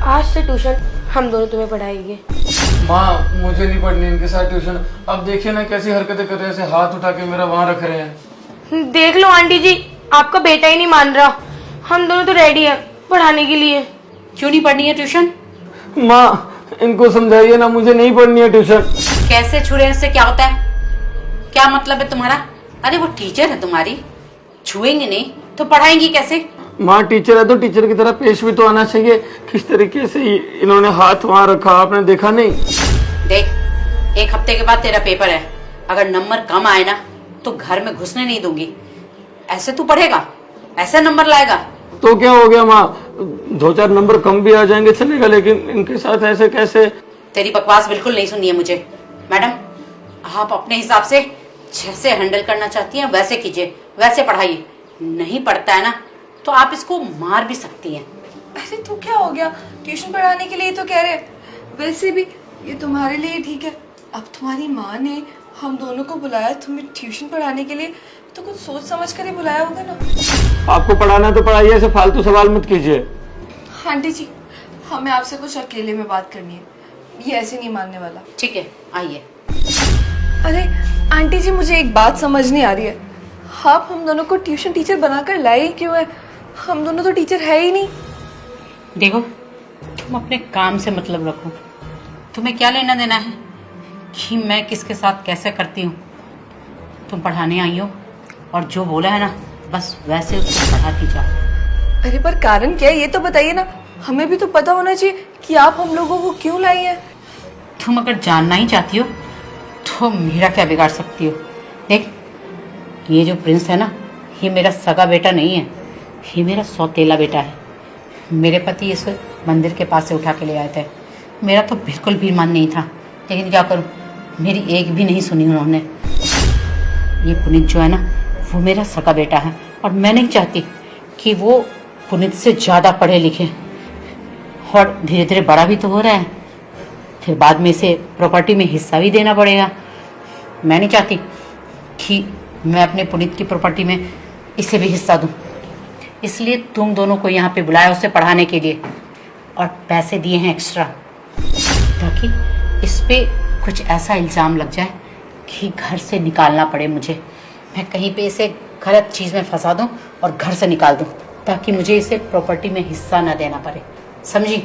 आज से ट्यूशन हम दोनों तुम्हें पढ़ाएंगे। माँ मुझे नहीं पढ़नी इनके साथ ट्यूशन। अब देखिए ना कैसी हरकतें कर रहे हैं, ऐसे हाथ उठा के मेरा वहाँ रख रहे हैं। देख लो आंटी जी, आपका बेटा ही नहीं मान रहा। हम दोनों तो रेडी हैं पढ़ाने के लिए। क्यों नहीं पढ़नी है ट्यूशन? माँ इनको समझाइए ना, मुझे नहीं पढ़नी है ट्यूशन। कैसे छुए से क्या होता है? क्या मतलब है तुम्हारा? अरे वो टीचर है तुम्हारी, छुएंगे नहीं तो पढ़ाएंगी कैसे? माँ टीचर है तो टीचर की तरह पेश भी तो आना चाहिए। किस तरीके से इन्होंने हाथ वहाँ रखा, आपने देखा नहीं? देख, एक हफ्ते के बाद तेरा पेपर है। अगर नंबर कम आए ना तो घर में घुसने नहीं दूंगी। ऐसे तू पढ़ेगा, ऐसे नंबर लाएगा? तो क्या हो गया माँ, 2-4 नंबर कम भी आ जाएंगे चलेगा, लेकिन इनके साथ ऐसे कैसे? तेरी बकवास बिल्कुल नहीं सुननी है मुझे। मैडम, आप अपने हिसाब से जैसे हैंडल करना चाहती हैं वैसे कीजिए, वैसे पढ़ाइए। नहीं पढ़ता है ना तो आप इसको मार भी सकती हैं। अरे तो क्या हो गया, ट्यूशन पढ़ाने के लिए तो कह रहे हैं। वैसे भी ये तुम्हारे लिए ठीक है। अब तुम्हारी माँ ने हम दोनों को बुलाया तुम्हें ट्यूशन पढ़ाने के लिए, तो कुछ सोच समझ कर ही बुलाया होगा ना। आपको पढ़ाना तो पढ़ाइए, ऐसे फालतू सवाल मत कीजिए। आंटी जी, हमें आपसे कुछ अकेले में बात करनी है, ये ऐसे नहीं मानने वाला। ठीक है, आइए। अरे आंटी जी, मुझे एक बात समझ नहीं आ रही है, आप हम दोनों को ट्यूशन टीचर बनाकर लाए ही क्यों है? हम दोनों तो टीचर है ही नहीं। देखो, तुम अपने काम से मतलब रखो। तुम्हें क्या लेना देना है कि मैं किसके साथ कैसे करती हूँ? तुम पढ़ाने आई हो और जो बोला है ना बस वैसे उसको पढ़ाती जाओ। अरे पर कारण क्या है ये तो बताइए ना, हमें भी तो पता होना चाहिए कि आप हम लोगों को क्यों लाई हैं। तुम अगर जानना ही चाहती हो तो मेरा क्या बिगाड़ सकती हो? देख, ये जो प्रिंस है ना, ये मेरा सगा बेटा नहीं है, ये मेरा सौतेला बेटा है। मेरे पति इस मंदिर के पास से उठा के ले आए थे। मेरा तो बिल्कुल भी मन नहीं था, लेकिन क्या करूं, मेरी एक भी नहीं सुनी उन्होंने। ये पुनीत जो है ना, वो मेरा सगा बेटा है और मैं नहीं चाहती कि वो पुनीत से ज़्यादा पढ़े लिखे, और धीरे धीरे बड़ा भी तो हो रहा है, फिर बाद में इसे प्रॉपर्टी में हिस्सा भी देना पड़ेगा। मैं नहीं चाहती कि मैं अपने पुनीत की प्रॉपर्टी में इसे भी हिस्सा दूं। इसलिए तुम दोनों को यहाँ पे बुलाया उसे पढ़ाने के लिए, और पैसे दिए हैं एक्स्ट्रा, ताकि इस पे कुछ ऐसा इल्ज़ाम लग जाए कि घर से निकालना पड़े मुझे। मैं कहीं पे इसे गलत चीज़ में फंसा दूं और घर से निकाल दूं, ताकि मुझे इसे प्रॉपर्टी में हिस्सा ना देना पड़े। समझी?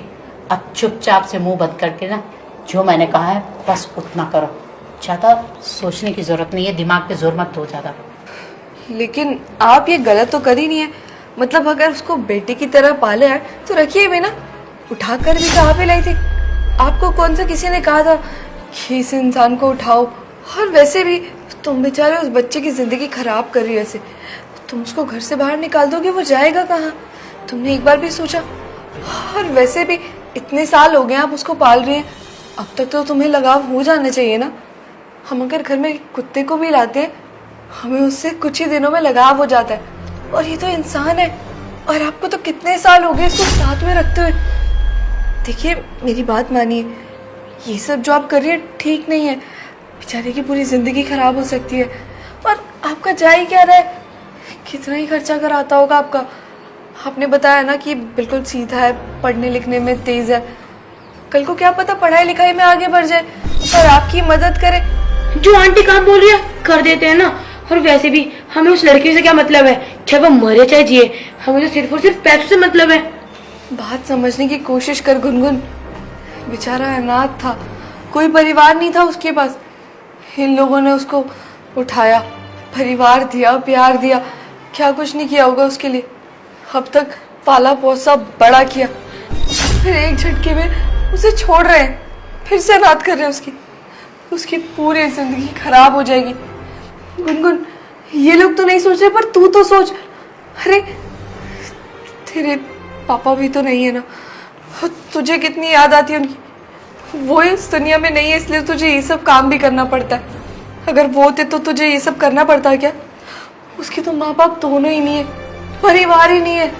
अब चुपचाप से मुंह बंद करके ना, जो मैंने कहा है बस उतना करो। ज़्यादा सोचने की ज़रूरत नहीं है, दिमाग पे जोर मत दो ज़्यादा। लेकिन आप ये गलत तो कर ही नहीं है। मतलब अगर उसको बेटे की तरह पाले है तो रखिए भी ना, उठाकर भी कहाँ पे लाई थी? आपको कौन सा किसी ने कहा था कि इस इंसान को उठाओ? और वैसे भी तुम बेचारे उस बच्चे की जिंदगी खराब कर रही हो ऐसे। तुम उसको घर से बाहर निकाल दोगे, वो जाएगा कहाँ? तुमने एक बार भी सोचा? और वैसे भी इतने साल हो गए आप उसको पाल रही हैं, अब तक तो तुम्हें लगाव हो जाना चाहिए ना। हम अगर घर में कुत्ते को भी लाते हैं, हमें उससे कुछ ही दिनों में लगाव हो जाता है, और ये तो इंसान है। और आपको तो कितने साल हो गए इसको साथ में रखते हुए। देखिए मेरी बात मानिए, ये सब जो आप कर रही है ठीक नहीं है। बेचारे की पूरी जिंदगी खराब हो सकती है। और आपका जा ही क्या रहा है, कितना ही खर्चा कराता होगा आपका। आपने बताया ना कि बिल्कुल सीधा है, पढ़ने लिखने में तेज है। कल को क्या पता पढ़ाई लिखाई में आगे बढ़ जाए और आपकी मदद करे। जो आंटी काम बोल रही है कर देते हैं ना। और वैसे भी हमें उस लड़की से क्या मतलब है, चाहे वो मरे चाहे जिए, हमें तो सिर्फ और सिर्फ पैसों से मतलब है। बात समझने की कोशिश कर गुनगुन। बेचारा अनाथ था, कोई परिवार नहीं था उसके पास। इन लोगों ने उसको उठाया, परिवार दिया, प्यार दिया, क्या कुछ नहीं किया होगा उसके लिए। अब तक पाला पोसा बड़ा किया, फिर एक झटके में उसे छोड़ रहे हैं, फिर से अनाथ कर रहे हैं। उसकी पूरी जिंदगी खराब हो जाएगी। गुनगुन, ये लोग तो नहीं सोच रहे, पर तू तो सोच। अरे तेरे पापा भी तो नहीं है ना, तुझे कितनी याद आती है उनकी। वो इस दुनिया में नहीं है, इसलिए तुझे ये सब काम भी करना पड़ता है। अगर वो होते तो तुझे ये सब करना पड़ता है क्या? उसके तो माँ बाप दोनों ही नहीं है, परिवार ही नहीं है।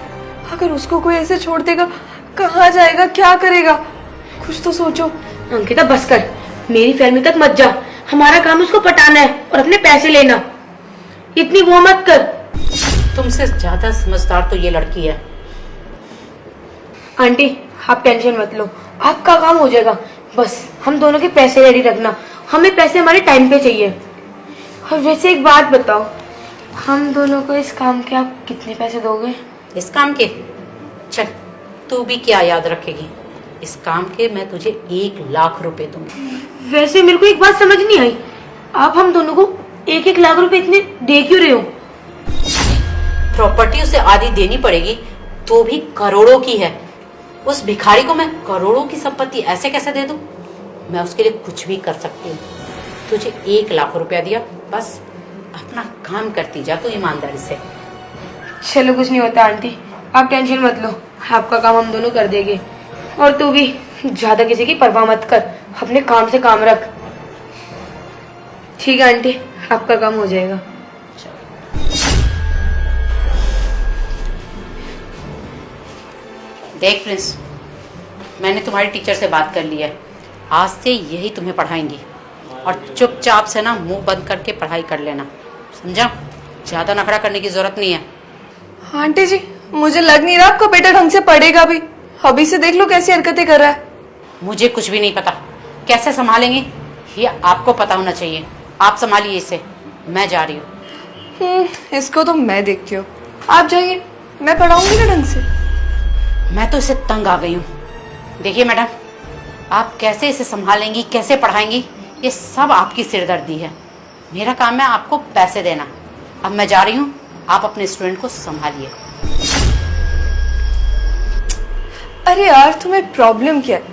अगर उसको कोई ऐसे छोड़ देगा, कहाँ जाएगा, क्या करेगा? कुछ तो सोचो। अंकिता बस कर, मेरी फैमिली तक मत जा। हमारा काम उसको पटाना है और अपने पैसे लेना। इतनी वो मत कर। तुमसे ज्यादा समझदार तो ये लड़की है। आंटी आप टेंशन मत लो, आपका काम हो जाएगा। बस हम दोनों के पैसे रेडी रखना, हमें पैसे हमारे टाइम पे चाहिए। और वैसे एक बात बताओ, हम दोनों को इस काम के आप कितने पैसे दोगे? इस काम के? चल, तू भी क्या याद रखेगी, इस काम के मैं तुझे 1 लाख रुपए दूंगी। वैसे मेरे को एक बात समझ नहीं आई, आप हम दोनों को 1-1 लाख रुपए इतने दे क्यों रहे हो? प्रॉपर्टी उसे आधी देनी पड़ेगी, तो भी करोड़ों की है। उस भिखारी को मैं करोड़ों की संपत्ति ऐसे कैसे दे दूं? मैं उसके लिए कुछ भी कर सकती हूँ। तुझे 1 लाख रुपया दिया, बस अपना काम करती जा तू ईमानदारी से। चलो कुछ नहीं होता आंटी, आप टेंशन मत लो, आपका काम हम दोनों कर देंगे। और तू भी ज्यादा किसी की परवाह मत कर, अपने काम से काम रख। ठीक है आंटी, आपका काम हो जाएगा। देख प्रिंस, मैंने तुम्हारी टीचर से बात कर ली है, आज से यही तुम्हें पढ़ाएंगी और चुपचाप से ना मुंह बंद करके पढ़ाई कर लेना, समझा? ज्यादा नखरा करने की जरूरत नहीं है। आंटी जी, मुझे लग नहीं रहा आपका बेटा ढंग से पढ़ेगा भी। अभी से देख लो कैसी हरकतें कर रहा है। मुझे कुछ भी नहीं पता, कैसे संभालेंगे ये आपको पता होना चाहिए। आप संभालिए इसे, मैं जा रही हूँ। इसको तो मैं देखती हूँ, आप जाइए, मैं पढ़ाऊंगी ना ढंग से। मैं तो इसे तंग आ गई हूँ। देखिए मैडम, आप कैसे इसे संभालेंगी, कैसे पढ़ाएंगी, ये सब आपकी सिरदर्दी है। मेरा काम है आपको पैसे देना। अब मैं जा रही हूँ, आप अपने स्टूडेंट को संभालिए। अरे यार, तुम्हें प्रॉब्लम क्या है?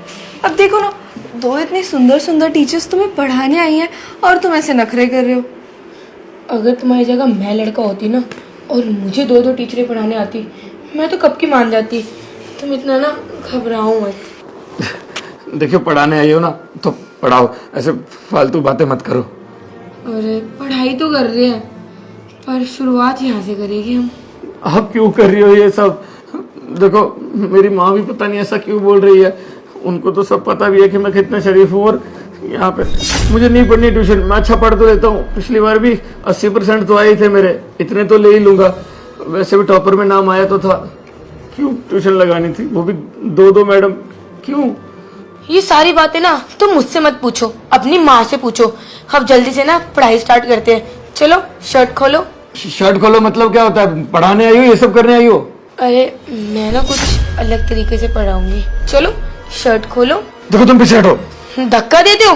अब देखो ना, 2 इतनी सुंदर सुंदर टीचर्स तुम्हें पढ़ाने आई हैं और तुम ऐसे नखरे कर रहे हो। अगर तुम्हारी जगह मैं लड़का होती ना और मुझे 2-2 टीचरें पढ़ाने आती, मैं तो कब की मान जाती। तुम इतना ना घबराओ मत। देखियो, पढ़ाने आई हो ना तो पढ़ाओ, ऐसे फालतू बातें मत करो। अरे पढ़ाई तो कर रहे हैं, पर शुरुआत यहाँ से करेंगे हम। आप क्यों कर रही हो ये सब? देखो, मेरी माँ भी पता नहीं ऐसा क्यों बोल रही है। उनको तो सब पता भी है कि मैं कितना शरीफ हूँ। और यहाँ पे मुझे नहीं पढ़नी ट्यूशन, मैं अच्छा पढ़ तो लेता हूँ। पिछली बार भी 80% तो आए थे मेरे, इतने तो ले ही लूंगा। वैसे भी टॉपर में नाम आया तो था। क्यों ट्यूशन लगानी थी, वो भी 2-2 मैडम? क्यों? ये सारी बातें ना तुम मुझसे मत पूछो, अपनी माँ से पूछो। अब जल्दी से ना पढ़ाई स्टार्ट करते हैं। चलो शर्ट खोलो। शर्ट खोलो मतलब क्या होता है? पढ़ाने आई हो, ये सब करने आई हो? अरे मैं ना कुछ अलग तरीके से पढ़ाऊंगी। चलो शर्ट खोलो। देखो, तुम पीछे हटो। धक्का देते हो,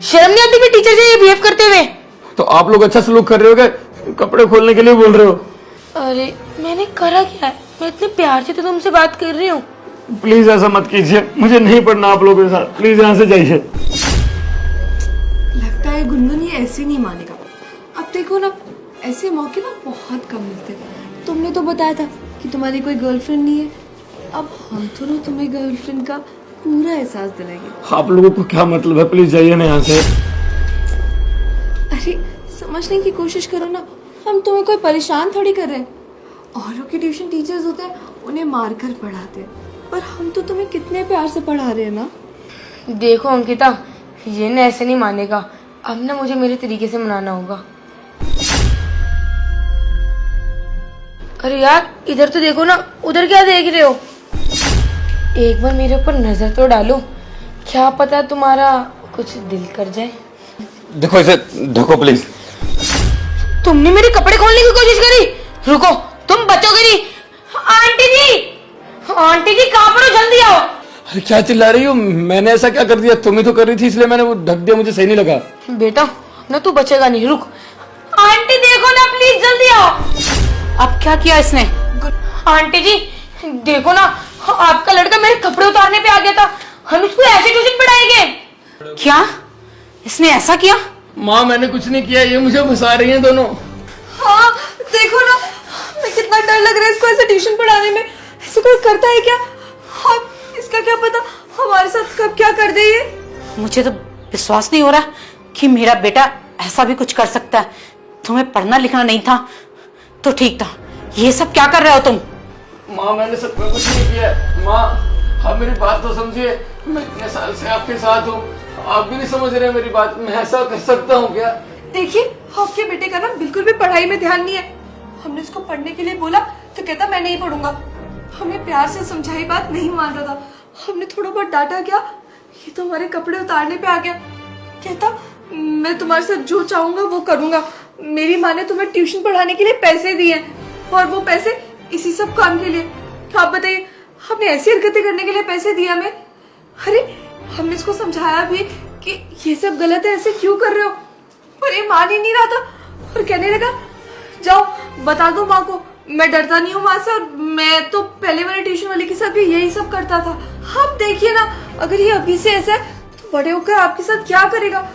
शर्म नहीं आती फिर टीचर से ये बिहेव करते हुए? तो आप लोग अच्छा सलूक कर रहे हो क्या? कपड़े खोलने के लिए बोल रहे हो? अरे मैंने करा क्या है? मैं इतने प्यार से तो तुमसे बात कर रही हूँ। प्लीज ऐसा मत कीजिए, मुझे नहीं पढ़ना आप लोगों के साथ। प्लीज यहाँ से जाइए। लगता है गुनगुन ये ऐसे नहीं मानेगा। अब देखो ना, ऐसे मौके ना बहुत कम मिलते। तुमने तो बताया था कि तुम्हारी कोई गर्लफ्रेंड नहीं है। अब हम तो ना तुम्हें गर्लफ्रेंड का पूरा एहसास दिलाएंगे। आप लोगों को क्या मतलब है? प्लीज जाइए ना यहाँ से। अरे समझने की कोशिश करो ना, हम तुम्हें कोई परेशान थोड़ी कर रहे हैं। औरों के ट्यूशन टीचर्स होते हैं, उन्हें मारकर पढ़ाते हैं, पर हम तो तुम्हें कितने प्यार से पढ़ा रहे हैं ना। देखो अंकिता, ये ना ऐसे नहीं मानेगा। अब ना मुझे मेरे तरीके से मनाना होगा। अरे यार इधर तो देखो ना, उधर क्या देख रहे हो? एक बार मेरे ऊपर नजर तो डालो, क्या पता तुम्हारा कुछ दिल कर जाए। देखो इसे, देखो प्लीज। तुमने मेरे कपड़े खोलने की कोशिश करी, रुको, तुम बचोगे नहीं। आंटी जी, आंटी जी कहाँ पर हो? जल्दी आओ। अरे क्या चिल्ला रही हो? मैंने ऐसा क्या कर दिया? तुम ही तो कर रही थी, इसलिए मैंने वो ढक दिया। मुझे सही नहीं लगा। बेटा ना तू बचेगा नहीं, रुक। आंटी देखो ना, प्लीज जल्दी आओ। अब क्या किया इसने? आंटी जी देखो ना, आपका लड़का मेरे कपड़े उतारने पे आ गया था। हम इसको ऐसे ट्यूशन पढ़ाएंगे क्या इसने ऐसा किया? माँ, मैंने कुछ नहीं किया, ये मुझे फंसा रही हैं दोनों। हाँ देखो ना, मैं कितना डर लग रहा है इसको ऐसे ट्यूशन पढ़ाने में। ऐसे कोई करता है क्या? हाँ, इसका क्या पता हमारे साथ कब क्या कर दे ये। मुझे तो विश्वास नहीं हो रहा कि मेरा बेटा ऐसा भी कुछ कर सकता है। तुम्हें पढ़ना लिखना नहीं था तो ठीक था, ये सब क्या कर रहे हो तुम? माँ, मैंने सब कुछ नहीं किया। माँ, आप मेरी बात तो समझिए। मैं इतने साल से आपके साथ हूँ, आप भी नहीं समझ रहे मेरी बात। मैं ऐसा कर सकता हूँ क्या? देखिए, आपके बेटे का ना बिल्कुल भी पढ़ाई में ध्यान नहीं है। हमने इसको पढ़ने के लिए बोला तो कहता मैं नहीं पढ़ूंगा। हमने प्यार से समझाई बात नहीं मान रहा था। हमने थोड़ा बहुत डांटा क्या, ये तो हमारे कपड़े उतारने पे आ गया। कहता मैं तुम्हारे साथ जो चाहूंगा वो करूंगा। मेरी माँ ने तुम्हें ट्यूशन पढ़ाने के लिए पैसे दिए हैं और वो पैसे इसी सब काम के लिए। आप बताइए, हमने ऐसी हरकतें करने के लिए पैसे दिए हमें? अरे हमने इसको समझाया भी कि ये सब गलत है, ऐसे क्यों कर रहे हो, पर ये मान ही नहीं रहा था और कहने लगा जाओ बता दो माँ को, मैं डरता नहीं हूँ माँ से, और मैं तो पहले वाले ट्यूशन वाले के साथ भी यही सब करता था। आप देखिए ना, अगर ये अभी से ऐसा है तो बड़े होकर आपके साथ क्या करेगा।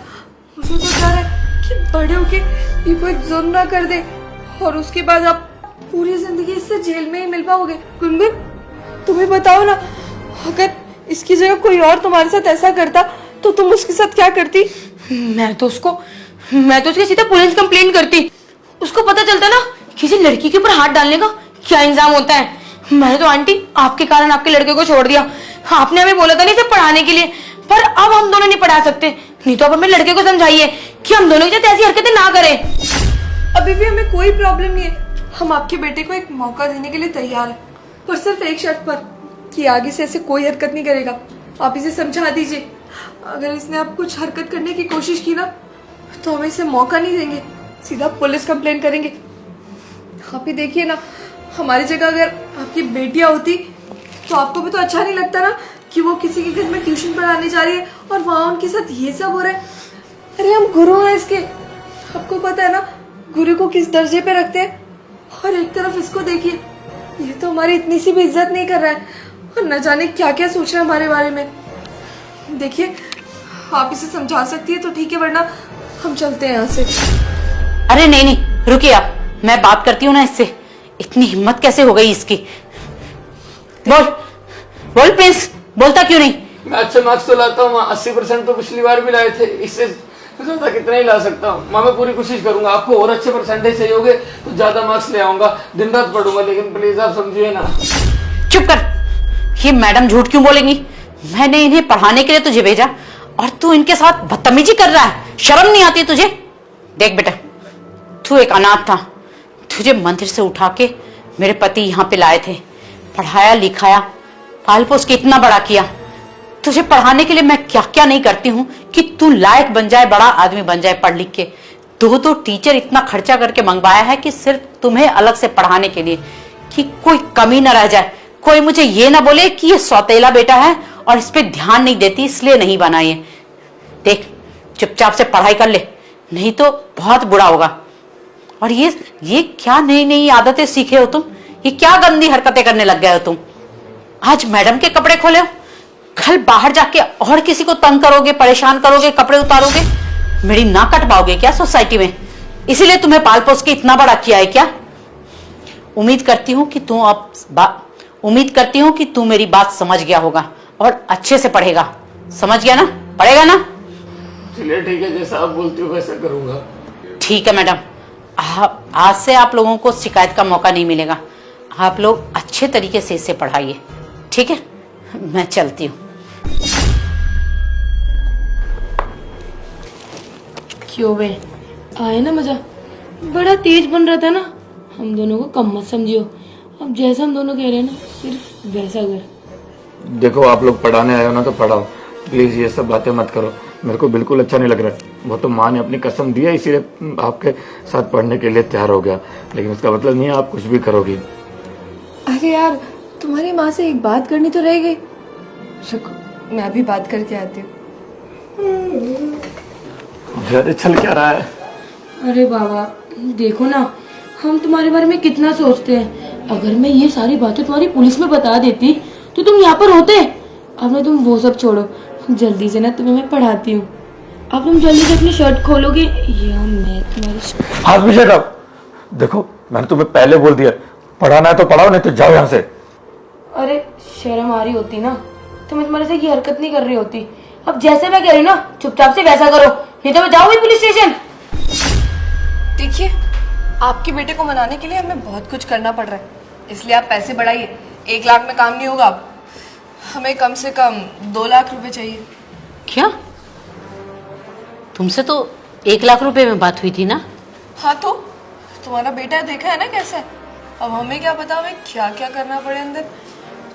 मुझे तो डर है कि बड़े होकर ये कोई जुर्म ना कर दे और उसके बाद आप पूरी जिंदगी इससे जेल में ही मिल पाओगे। गुनगुन तुम्हें बताओ ना, अगर इसकी जगह कोई और तुम्हारे साथ ऐसा करता तो तुम उसके साथ क्या करती? मैं तो उसके सीधा पुलिस कंप्लेन करती। उसको पता चलता ना किसी लड़की के ऊपर हाथ डालने का क्या इंजाम होता है। मैंने तो आंटी आपके कारण आपके लड़के को छोड़ दिया। आपने हमें बोला था नहीं सिर्फ पढ़ाने के लिए, पर अब हम दोनों नहीं पढ़ा सकते। नहीं तो आप अपने लड़के को समझाइए कि हम दोनों के साथ ऐसी हरकतें ना करें। अभी भी हमें कोई प्रॉब्लम नहीं है, हम आपके बेटे को एक मौका देने के लिए तैयार है, पर सिर्फ एक शर्त पर कि आगे से ऐसे कोई हरकत नहीं करेगा। आप इसे समझा दीजिए, अगर इसने आप कुछ हरकत करने की कोशिश की ना तो हम इसे मौका नहीं देंगे, सीधा पुलिस कंप्लेन करेंगे। आप ही देखिए ना, हमारी जगह अगर आपकी बेटियां होती तो आपको भी तो अच्छा नहीं लगता ना कि वो किसी के घर में ट्यूशन पढ़ाने जा रही है और वहां उनके साथ ये सब हो रहा है। अरे हम गुरु हैं इसके, आपको पता है ना गुरु को किस दर्जे पे रखते हैं। और एक तरफ इसको देखिए, ये तो हमारी इतनी सी भी इज्जत नहीं कर रहा है और न जाने क्या क्या सोच रहा है हमारे बारे में। देखिए आप इसे समझा सकती है तो ठीक है, वरना हम चलते हैं यहाँ से। अरे नहीं नहीं, रुकिए आप, मैं बात करती हूँ ना इससे। इतनी हिम्मत कैसे हो गई इसकी? बोल बोल प्रिंस, बोलता क्यों नहीं? मैं अच्छे मार्क्स तो लाता हूँ, 80% तो पिछली बार भी लाए थे, इससे ज्यादा कितना ही ला सकता हूँ। माँ मैं पूरी कोशिश करूंगा, आपको और अच्छे परसेंटेज चाहिए होंगे तो ज्यादा मार्क्स ले आऊंगा, दिन रात पढ़ूंगा, लेकिन प्लीज आप समझिए ना। चुप कर, ये मैडम झूठ क्यों बोलेंगी? मैंने इन्हें पढ़ाने के लिए तुझे भेजा और तू इनके साथ बदतमीजी कर रहा है, शर्म नहीं आती तुझे? देख बेटा, तू एक अनाथ था, तुझे मंदिर से उठा के मेरे पति यहाँ पे लाए थे, पढ़ाया लिखाया, पाल पोस के इतना बड़ा किया। तुझे पढ़ाने के लिए मैं क्या क्या नहीं करती हूँ कि तू लायक बन जाए, बड़ा आदमी बन जाए पढ़ लिख के। दो टीचर इतना खर्चा करके मंगवाया है कि सिर्फ तुम्हें अलग से पढ़ाने के लिए, कि कोई कमी ना रह जाए, कोई मुझे ये ना बोले कि ये सौतेला बेटा है और इस पे ध्यान नहीं देती इसलिए नहीं बना ये। देख चुपचाप से पढ़ाई कर ले, नहीं तो बहुत बुरा होगा। और ये क्या नई नई आदतें सीखे हो तुम? ये क्या गंदी हरकतें करने लग गए हो तुम? आज मैडम के कपड़े खोले हो, कल बाहर जाके और किसी को तंग करोगे, परेशान करोगे, कपड़े उतारोगे, मेरी नाक कटवाओगे क्या सोसाइटी में? इसीलिए तुम्हें पाल पोस के इतना बड़ा किया है क्या? उम्मीद करती हूँ कि तू मेरी बात समझ गया होगा और अच्छे से पढ़ेगा। समझ गया ना? पढ़ेगा ना? चलिए ठीक है, जैसा आप बोलती हो वैसा करूंगा। ठीक है मैडम, आज से आप लोगों को शिकायत का मौका नहीं मिलेगा। आप लोग अच्छे तरीके से इसे पढ़ाइए, ठीक है? मैं चलती हूँ। क्यों बे, आए ना मजा? बड़ा तेज बन रहा था ना, हम दोनों को कम मत समझियो। अब जैसा हम दोनों कह रहे हैं ना, सिर्फ वैसा कर। देखो आप लोग पढ़ाने आए हो ना तो पढ़ाओ, प्लीज ये सब बातें मत करो, मेरे को बिल्कुल अच्छा नहीं लग रहा है। वो तो माँ ने अपनी कसम दी है इसीलिए आपके साथ पढ़ने के लिए तैयार हो गया, लेकिन उसका मतलब नहीं है आप कुछ भी करोगी। अरे यार तुम्हारी माँ से एक बात करनी तो रह गई। रुको मैं अभी बात करके आती हूँ। अरे चल क्या रहा है? अरे बाबा देखो ना, हम तुम्हारे बारे में कितना सोचते हैं। अगर मैं ये सारी बातें तुम्हारी पुलिस में बता देती तो तुम यहाँ पर होते। अब ना तुम वो सब छोड़ो, जल्दी से ना तुम्हें मैं पढ़ाती हूँ। अब तुम जल्दी से अपनी शर्ट खोलोगे या मैं तुम्हारी हाथ पीछे कर। देखो मैंने तुम्हें पहले बोल दिया, पढ़ाना है तो पढ़ाओ, नहीं तो जाओ यहाँ से। अरे शर्म आ रही होती ना तो मैं तुम्हारे से ये हरकत नहीं कर रही होती। अब जैसे मैं कह रही हूँ ना चुपचाप से वैसा करो, नहीं तो मैं जाऊंगी पुलिस स्टेशन। देखिए आपके बेटे को मनाने के लिए हमें बहुत कुछ करना पड़ रहा है, इसलिए आप पैसे बढ़ाइए। 1 लाख में काम नहीं होगा, हमें कम से कम 2 लाख रुपए चाहिए। क्या? तुमसे तो 1 लाख रुपए में बात हुई थी ना? हाँ तो तुम्हारा बेटा देखा है ना कैसा है। अब हमें क्या पता हमें क्या क्या करना पड़े अंदर।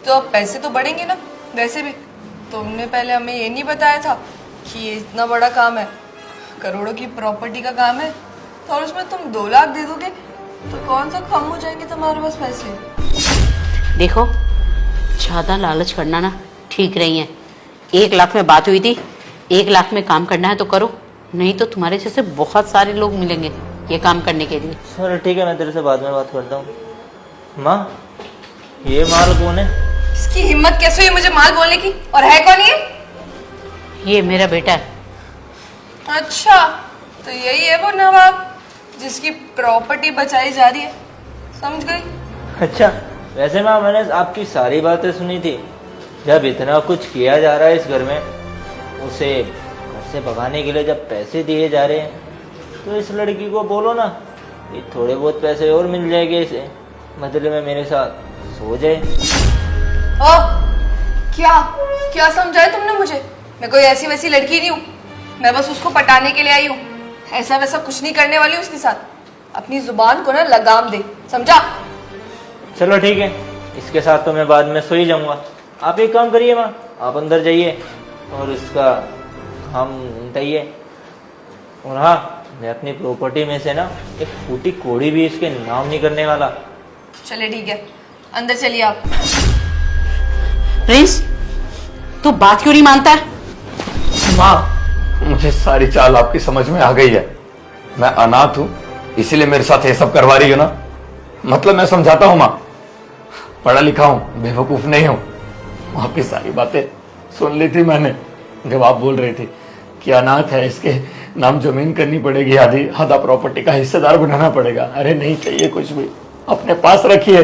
तो अब पैसे तो बढ़ेंगे ना। वैसे भी तुमने पहले हमें ये नहीं बताया था कि ये इतना बड़ा काम है, करोड़ों की प्रॉपर्टी का काम है, तो और उसमें तुम 2 लाख दे दोगे तो कौन सा कम हो जाएंगे तुम्हारे पास पैसे। देखो, ज़्यादा लालच करना ना ठीक नहीं है। 1 लाख में बात हुई थी, 1 लाख में काम करना है तो करो, नहीं तो तुम्हारे जैसे बहुत सारे लोग मिलेंगे ये काम करने के लिए। चलो ठीक है, मैं तेरे से बाद में बात करता हूँ। माँ, ये माल कौन है? इसकी हिम्मत कैसे हुई मुझे माल बोलने की, और है कौन ये? ये मेरा बेटा है। अच्छा, तो यही है वो नवाब जिसकी प्रॉपर्टी बचाई जा रही है, समझ गई। अच्छा, वैसे माँ मैंने आपकी सारी बातें सुनी थी। जब इतना कुछ किया जा रहा है इस घर में, उसे घर से भगाने के लिए जब पैसे दिए जा रहे हैं, तो इस लड़की को बोलो ना कि थोड़े बहुत पैसे और मिल जाएंगे इसे, बदले में मेरे साथ सो जाए। ओ, क्या क्या समझाया तुमने मुझे? मैं कोई ऐसी वैसी लड़की नहीं हूँ, मैं बस उसको पटाने के लिए आई हूँ। ऐसा वैसा कुछ नहीं करने वाली उसके साथ। अपनी जुबान को ना लगाम दे, समझा? चलो ठीक है, इसके साथ तो मैं बाद में सो ही जाऊंगा। आप एक काम करिए माँ, आप अंदर जाइए और इसका हम निपटाइए। और हाँ, मैं अपनी प्रॉपर्टी में से ना एक फूटी कोड़ी भी इसके नाम नहीं करने वाला। चले ठीक है, अंदर चलिए आप। प्रिंस, तू बात क्यों नहीं मानता है? माँ, मुझे सारी चाल आपकी समझ में आ गई है। मैं अनाथ हूं, इसीलिए मेरे साथ ये सब करवा रही हो ना। मतलब मैं समझाता हूं माँ, पढ़ा लिखा हूं, बेवकूफ नहीं हूं। आपकी सारी बातें सुन ली थी मैंने जब आप बोल रही थी कि अनाथ है, इसके नाम जमीन करनी पड़ेगी, आधा प्रॉपर्टी का हिस्सेदार बनाना पड़ेगा। अरे नहीं चाहिए कुछ भी, अपने पास रखिए।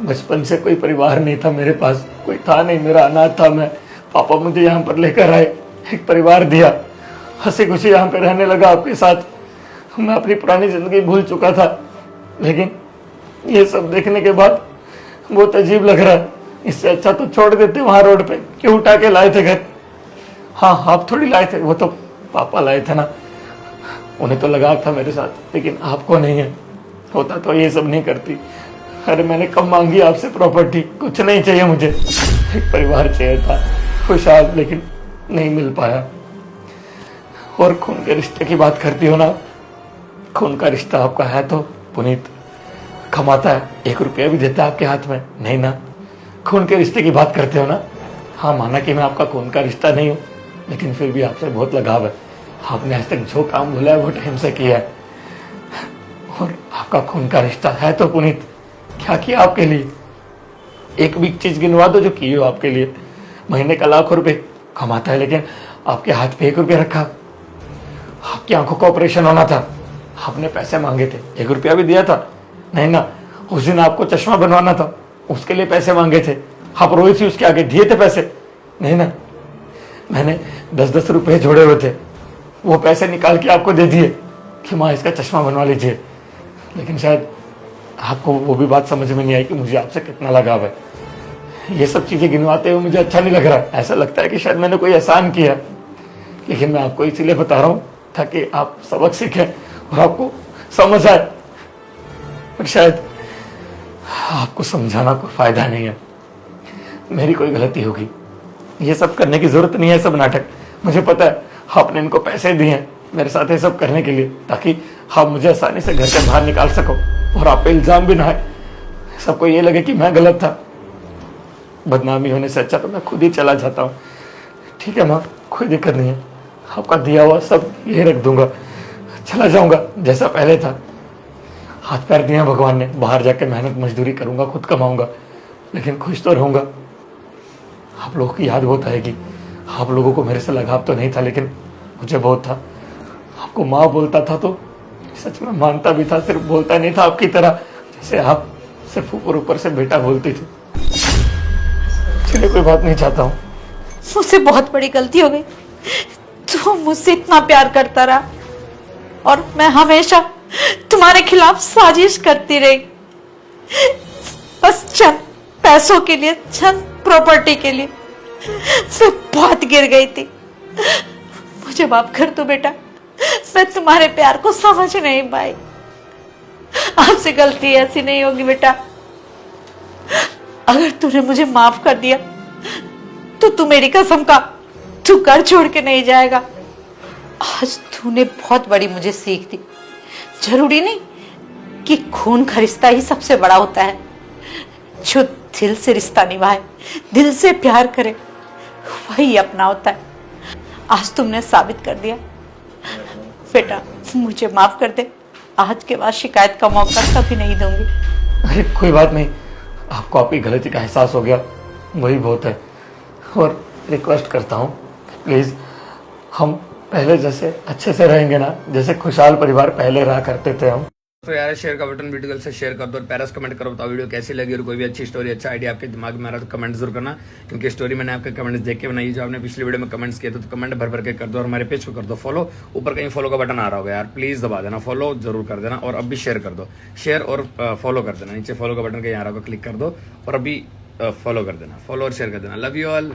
बचपन से कोई परिवार नहीं था मेरे पास, कोई था नहीं, मेरा अनाथ था मैं। पापा मुझे यहाँ पर लेकर आए, एक परिवार दिया, हंसी खुशी यहाँ पे रहने लगा आपके साथ। मैं अपनी पुरानी जिंदगी भूल चुका था, लेकिन ये सब देखने के बाद बहुत अजीब लग रहा है। इससे अच्छा तो छोड़ देते वहां रोड पे, क्यों उठा के लाए थे घर। हाँ, आप थोड़ी लाए थे, वो तो पापा लाए थे ना, उन्हें तो लगाव था मेरे साथ, लेकिन आपको नहीं है। होता तो ये सब नहीं करती। अरे मैंने कब मांगी आपसे प्रॉपर्टी, कुछ नहीं चाहिए मुझे, एक परिवार चाहिए था खुशहाल, लेकिन नहीं मिल पाया। और खून के रिश्ते की बात करती हो ना, खून का रिश्ता आपका है तो पुनीत कमाता है, 1 रुपया भी देता है आपके हाथ में, नहीं ना। खून के रिश्ते की बात करते हो ना, हाँ माना कि मैं आपका खून का रिश्ता नहीं हूँ, लेकिन फिर भी आपसे बहुत लगाव है। आपने आज तक जो काम बोला है वो टाइम से किया है। और आपका खून का रिश्ता है तो पुनीत, क्या किया आपके लिए? एक भी चीज गिनवा दो जो की हो आपके लिए। महीने का लाख रुपए कमाता है, लेकिन आपके हाथ पे 1 रुपया रखा। आपकी आंखों का ऑपरेशन होना था, आपने पैसे मांगे थे, 1 रुपया भी दिया था? नहीं ना। उस दिन आपको चश्मा बनवाना था, उसके लिए पैसे मांगे थे, आप रोई थी, उसके आगे दिए थे पैसे? नहीं ना। मैंने 10-10 रुपए जोड़े हुए थे, वो पैसे निकाल के आपको दे दिए कि माँ इसका चश्मा बनवा लीजिए। लेकिन शायद आपको वो भी बात समझ में नहीं आई कि मुझे आपसे कितना लगाव है। ये सब चीजें गिनवाते हुए मुझे अच्छा नहीं लग रहा, ऐसा लगता है कि शायद मैंने कोई एहसान किया। लेकिन मैं आपको इसीलिए बता रहा हूँ ताकि आप सबक सीखें और आपको समझ आए। पर शायद आपको समझाना कोई फायदा नहीं है, मेरी कोई गलती होगी। ये सब करने की जरूरत नहीं है, सब नाटक। मुझे पता है आपने इनको पैसे दिए हैं मेरे साथ ये सब करने के लिए, ताकि आप मुझे आसानी से घर से बाहर निकाल सको और आप पे इल्जाम भी ना आए, सबको ये लगे कि मैं गलत था। बदनामी होने से अच्छा तो मैं खुद ही चला जाता हूँ। ठीक है माँ, कोई दिक्कत नहीं है, आपका दिया हुआ सब ये रख दूंगा, चला जाऊंगा जैसा पहले था। हाथ पैर दिए भगवान ने, बाहर जाके मेहनत मजदूरी करूंगा, खुद कमाऊंगा, लेकिन खुश तो रहूंगा। आप लोगों की याद बहुत आएगी। आप लोगों को मेरे से लगाव तो नहीं था, लेकिन मुझे बहुत था। आपको माँ बोलता था तो सच में मानता भी था, सिर्फ बोलता नहीं था आपकी तरह जैसे आप सिर्फ ऊपर ऊपर से बेटा बोलती थी। चलिए कोई बात नहीं, चाहता हूँ। मुझसे बहुत बड़ी गलती हो गई। तू मुझसे इतना प्यार करता रहा और मैं हमेशा तुम्हारे खिलाफ साजिश करती रही, बस चंद पैसों के लिए, चंद प्रॉपर्टी के लिए। मैं बहुत गिर गई थी। मुझे माफ कर दो बेटा, मैं तुम्हारे प्यार को समझ नहीं पाई। आपसे गलती ऐसी नहीं होगी बेटा। अगर तूने मुझे माफ कर दिया तो तू मेरी कसम का तू घर छोड़ के नहीं जाएगा। आज तूने बहुत बड़ी मुझे सीख दी। जरूरी नहीं कि खून का रिश्ता ही सबसे बड़ा होता है। जो दिल से रिश्ता निभाए, दिल से प्यार करे, वही अपना होता है। आज तुमने साबित कर दिया। बेटा मुझे माफ कर दे। आज के बाद शिकायत का मौका कभी नहीं दूंगी। अरे कोई बात नहीं, आपको आपकी गलती का एहसास हो गया, वही बहुत है। और रिक्वेस्ट करता हूँ प्लीज़ हम पहले जैसे अच्छे से रहेंगे ना, जैसे खुशहाल परिवार पहले रहा करते थे हम। तो यार शेयर का बटन वीडियो से शेयर कर दो और पैरास कमेंट करो, बताओ वीडियो कैसी लगी और कोई भी अच्छी स्टोरी, अच्छा आइडिया आपके दिमाग में आ रहा तो कमेंट जरूर करना, क्योंकि स्टोरी मैंने आपके कमेंट्स देख के बनाई। जो आपने पिछली वीडियो में कमेंट्स किए थे तो कमेंट भर भर के कर दो और हमारे पेज को कर दो फॉलो। ऊपर कहीं फॉलो का बटन आ रहा होगा यार, प्लीज दबा देना, फॉलो जरूर कर देना और अभी शेयर कर दो, शेयर और फॉलो कर देना। नीचे फॉलो का बटन कहीं आ रहा होगा, क्लिक कर दो और अभी फॉलो कर देना, फॉलो और शेयर कर देना। Love you all.